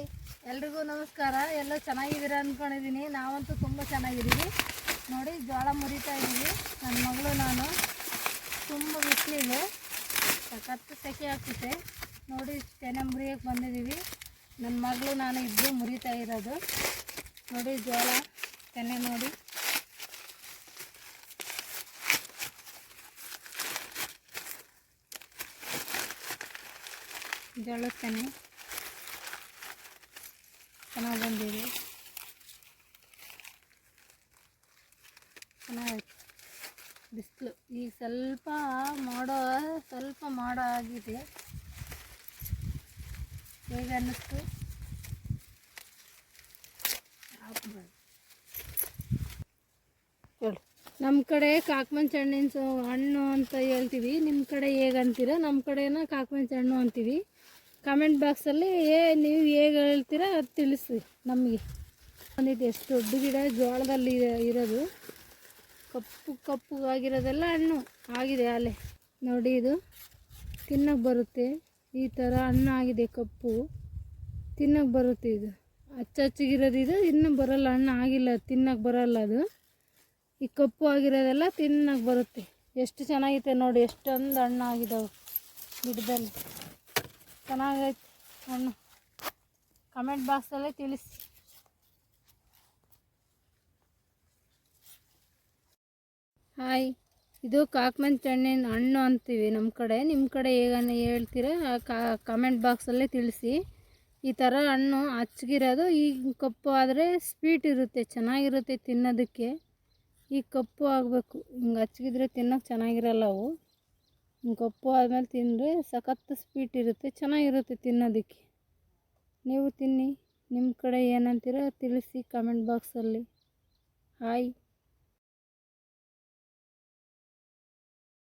Hi ಎಲ್ರಿಗೂ ನಮಸ್ಕಾರ. ಎಲ್ಲ ಚೆನ್ನಾಗಿದ್ದೀರಾ ಅಂದ್ಕೊಂಡಿದ್ದೀನಿ. ನಾವಂತೂ ತುಂಬ ಚೆನ್ನಾಗಿದ್ದೀವಿ. ನೋಡಿ ಜೋಳ ಮುರಿತಾ ಇದ್ದೀವಿ ನನ್ನ ಮಗಳು ನಾನು. ತುಂಬ ಬಿಸಿಲಿದೆ, ಸಖತ್ತು ಸೆಕೆ ಆಗ್ತಿದೆ. ನೋಡಿ ತೆನೆ ಮುರಿಯೋಕ್ಕೆ ಬಂದಿದ್ದೀವಿ. ನನ್ನ ಮಗಳು ನಾನು ಇಬ್ಬರು ಮುರಿತಾ ಇರೋದು. ನೋಡಿ ಜೋಳ ತೆನೆ ನೋಡಿ. ಜೋಳದ ತೆನೆ ಚೆನ್ನಾಗಿ ಬಂದಿದೆ, ಚೆನ್ನಾಗೈತೆ. ಬಿಸಿಲು ಈಗ ಸ್ವಲ್ಪ ಮಾಡೋ ಆಗಿದೆ. ಹೇಗೆ ಅನ್ನಿಸ್ತು? ಹೇಳಿ. ನಮ್ಮ ಕಡೆ ಕಾಕಮಂಚ ಹಣ್ಣಿನ ಹಣ್ಣು ಅಂತ ಹೇಳ್ತೀವಿ. ನಿಮ್ಮ ಕಡೆ ಹೇಗಂತೀರ? ನಮ್ಮ ಕಡೆನ ಕಾಕಮಂಚ ಹಣ್ಣು ಅಂತೀವಿ. ಕಾಮೆಂಟ್ ಬಾಕ್ಸಲ್ಲಿ ನೀವು ಹೇಗೆ ಹೇಳ್ತೀರ ಅದು ತಿಳಿಸಿ ನಮಗೆ. ಬಂದಿದೆ ಎಷ್ಟು ದೊಡ್ಡ ಗಿಡ ಜೋಳದಲ್ಲಿ ಇರೋದು. ಕಪ್ಪುಗಾಗಿರೋದೆಲ್ಲ ಹಣ್ಣು ಆಗಿದೆ ಅಲ್ಲೇ ನೋಡಿ. ಇದು ತಿನ್ನೋಕ್ಕೆ ಬರುತ್ತೆ, ಈ ಥರ ಹಣ್ಣು ಆಗಿದೆ. ಕಪ್ಪು ತಿನ್ನೋಕ್ಕೆ ಬರುತ್ತೆ. ಇದು ಹಚ್ಚಿಗಿರೋದು ಇದು ಇನ್ನೂ ಬರೋಲ್ಲ, ಹಣ್ಣು ಆಗಿಲ್ಲ, ತಿನ್ನೋಕ್ಕೆ ಬರೋಲ್ಲ. ಅದು ಈ ಕಪ್ಪು ಆಗಿರೋದೆಲ್ಲ ತಿನ್ನೋಕ್ಕೆ ಬರುತ್ತೆ. ಎಷ್ಟು ಚೆನ್ನಾಗೈತೆ ನೋಡಿ, ಎಷ್ಟೊಂದು ಹಣ್ಣು ಆಗಿದ್ದಾವೆ ಗಿಡದಲ್ಲಿ. ಚೆನ್ನಾಗೈತೆ ಹಣ್ಣು. ಕಮೆಂಟ್ ಬಾಕ್ಸಲ್ಲೇ ತಿಳಿಸಿ. ಹಾಯ್, ಇದು ಕಾಕಮಂಚ ಹಣ್ಣಿನ ಹಣ್ಣು ಅಂತೀವಿ ನಮ್ಮ ಕಡೆ. ನಿಮ್ಮ ಕಡೆ ಹೇಗನ್ನ ಹೇಳ್ತೀರ ಕಮೆಂಟ್ ಬಾಕ್ಸಲ್ಲೇ ತಿಳಿಸಿ. ಈ ಥರ ಹಣ್ಣು ಹಚ್ಗಿರೋದು ಈಗ ಕಪ್ಪು ಆದರೆ ಸ್ವೀಟ್ ಇರುತ್ತೆ, ಚೆನ್ನಾಗಿರುತ್ತೆ ತಿನ್ನೋದಕ್ಕೆ. ಈಗ ಕಪ್ಪು ಆಗಬೇಕು, ಹಿಂಗೆ ಹಚ್ಗಿದ್ರೆ ತಿನ್ನೋಕೆ ಚೆನ್ನಾಗಿರಲ್ಲ ಅವು. ಹಿಂಗೆ ಕಪ್ಪು ಆದಮೇಲೆ ತಿಂದರೆ ಸಖತ್ತು ಸ್ವೀಟ್ ಇರುತ್ತೆ, ಚೆನ್ನಾಗಿರುತ್ತೆ ತಿನ್ನೋದಕ್ಕೆ. ನೀವು ತಿನ್ನಿ. ನಿಮ್ಮ ಕಡೆ ಏನಂತೀರ ತಿಳಿಸಿ ಕಮೆಂಟ್ ಬಾಕ್ಸಲ್ಲಿ. ಹಾಯ್.